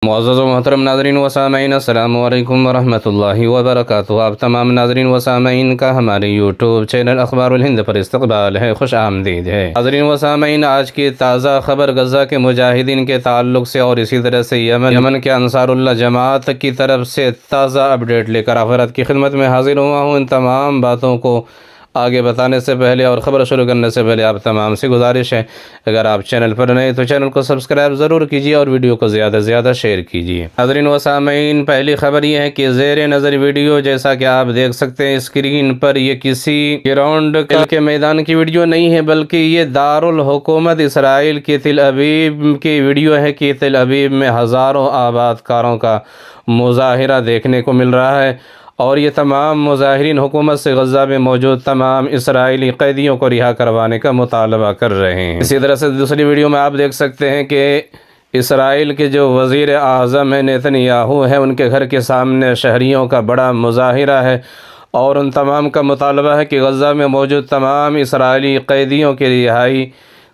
معزز و محترم ناظرین و سامعین، السلام علیکم ورحمۃ اللہ وبرکاتہ۔ آپ تمام ناظرین و سامعین کا ہمارے یوٹیوب چینل اخبار الہند پر استقبال ہے، خوش آمدید ہے۔ ناظرین و سامعین، آج کی تازہ خبر غزہ کے مجاہدین کے تعلق سے اور اسی طرح سے یمن کے انصار اللہ جماعت کی طرف سے تازہ اپڈیٹ لے کر حضرات کی خدمت میں حاضر ہوا ہوں۔ ان تمام باتوں کو آگے بتانے سے پہلے اور خبر شروع کرنے سے پہلے آپ تمام سے گزارش ہے، اگر آپ چینل پر نئے تو چینل کو سبسکرائب ضرور کیجیے اور ویڈیو کو زیادہ سے زیادہ شیئر کیجیے۔ ناظرین و سامعین، پہلی خبر یہ ہے کہ زیر نظر ویڈیو جیسا کہ آپ دیکھ سکتے ہیں اسکرین پر، یہ کسی گراؤنڈ کے میدان کی ویڈیو نہیں ہے، بلکہ یہ دارالحکومت اسرائیل کی تل ابیب کی ویڈیو ہے کہ تل ابیب میں ہزاروں آباد کاروں کا مظاہرہ دیکھنے کو مل رہا ہے، اور یہ تمام مظاہرین حکومت سے غزہ میں موجود تمام اسرائیلی قیدیوں کو رہا کروانے کا مطالبہ کر رہے ہیں۔ اسی طرح سے دوسری ویڈیو میں آپ دیکھ سکتے ہیں کہ اسرائیل کے جو وزیر اعظم ہیں نیتن یاہو ہیں، ان کے گھر کے سامنے شہریوں کا بڑا مظاہرہ ہے، اور ان تمام کا مطالبہ ہے کہ غزہ میں موجود تمام اسرائیلی قیدیوں کی رہائی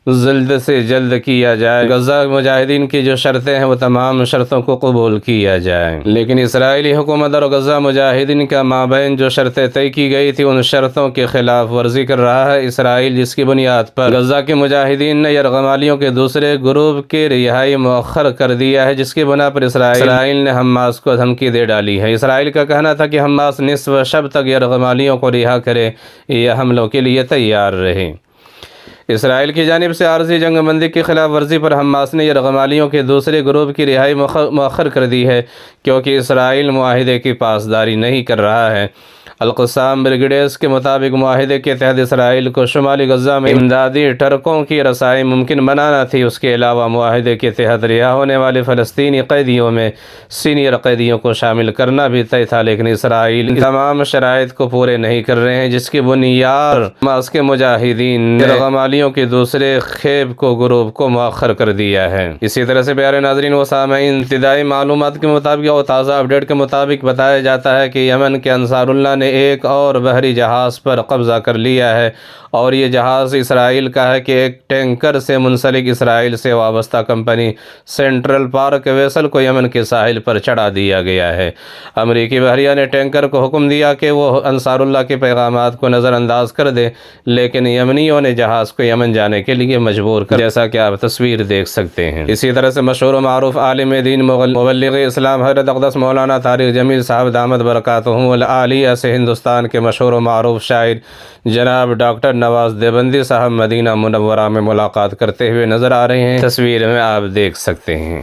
جلد سے جلد کیا جائے۔ غزہ مجاہدین کی جو شرطیں ہیں وہ تمام شرطوں کو قبول کیا جائے، لیکن اسرائیلی حکومت اور غزہ مجاہدین کا مابین جو شرطیں طے کی گئی تھی ان شرطوں کے خلاف ورزی کر رہا ہے اسرائیل، جس کی بنیاد پر غزہ کے مجاہدین نے یرغمالیوں کے دوسرے گروپ کی رہائی مؤخر کر دیا ہے، جس کی بنا پر اسرائیل نے حماس کو دھمکی دے ڈالی ہے۔ اسرائیل کا کہنا تھا کہ حماس نصف شب تک یرغمالیوں کو رہا کرے یا حملوں کے لیے تیار رہے۔ اسرائیل کی جانب سے عارضی جنگ بندی کی خلاف ورزی پر حماس نے یرغمالیوں کے دوسرے گروپ کی رہائی مؤخر کر دی ہے، کیونکہ اسرائیل معاہدے کی پاسداری نہیں کر رہا ہے۔ القسام بریگیڈز کے مطابق معاہدے کے تحت اسرائیل کو شمالی غزہ میں امدادی ٹرکوں کی رسائی ممکن بنانا تھی۔ اس کے علاوہ معاہدے کے تحت رہا ہونے والے فلسطینی قیدیوں میں سینئر قیدیوں کو شامل کرنا بھی طے تھا، لیکن اسرائیل تمام شرائط کو پورے نہیں کر رہے ہیں، جس کی بنیاد حماس کے مجاہدین نے یرغمالیوں کے دوسرے خیب کو گروپ کو مؤخر کر دیا ہے۔ اسی طرح سے پیارے ناظرین و سامعین، ابتدائی معلومات کے مطابق اور تازہ اپڈیٹ کے مطابق بتایا جاتا ہے کہ یمن کے انصار اللہ نے ایک اور بحری جہاز پر قبضہ کر لیا ہے، اور یہ جہاز اسرائیل کا ہے کہ ایک ٹینکر سے منسلک اسرائیل سے وابستہ کمپنی سینٹرل پارک ویسل کو یمن کے ساحل پر چڑھا دیا گیا ہے۔ امریکی بحریہ نے ٹینکر کو حکم دیا کہ وہ انصار اللہ کے پیغامات کو نظر انداز کر دے، لیکن یمنیوں نے جہاز کو یمن جانے کے لیے مجبور کر، جیسا کہ آپ تصویر دیکھ سکتے ہیں۔ اسی طرح سے مشہور و معروف عالم دین مبلغ اسلام حضرت اقدس مولانا طارق جمیل صاحب دامت برکاتہم العالیہ سے ہندوستان کے مشہور و معروف شاعر جناب ڈاکٹر نواز دیوبندی صاحب مدینہ منورہ میں ملاقات کرتے ہوئے نظر آ رہے ہیں، تصویر میں آپ دیکھ سکتے ہیں۔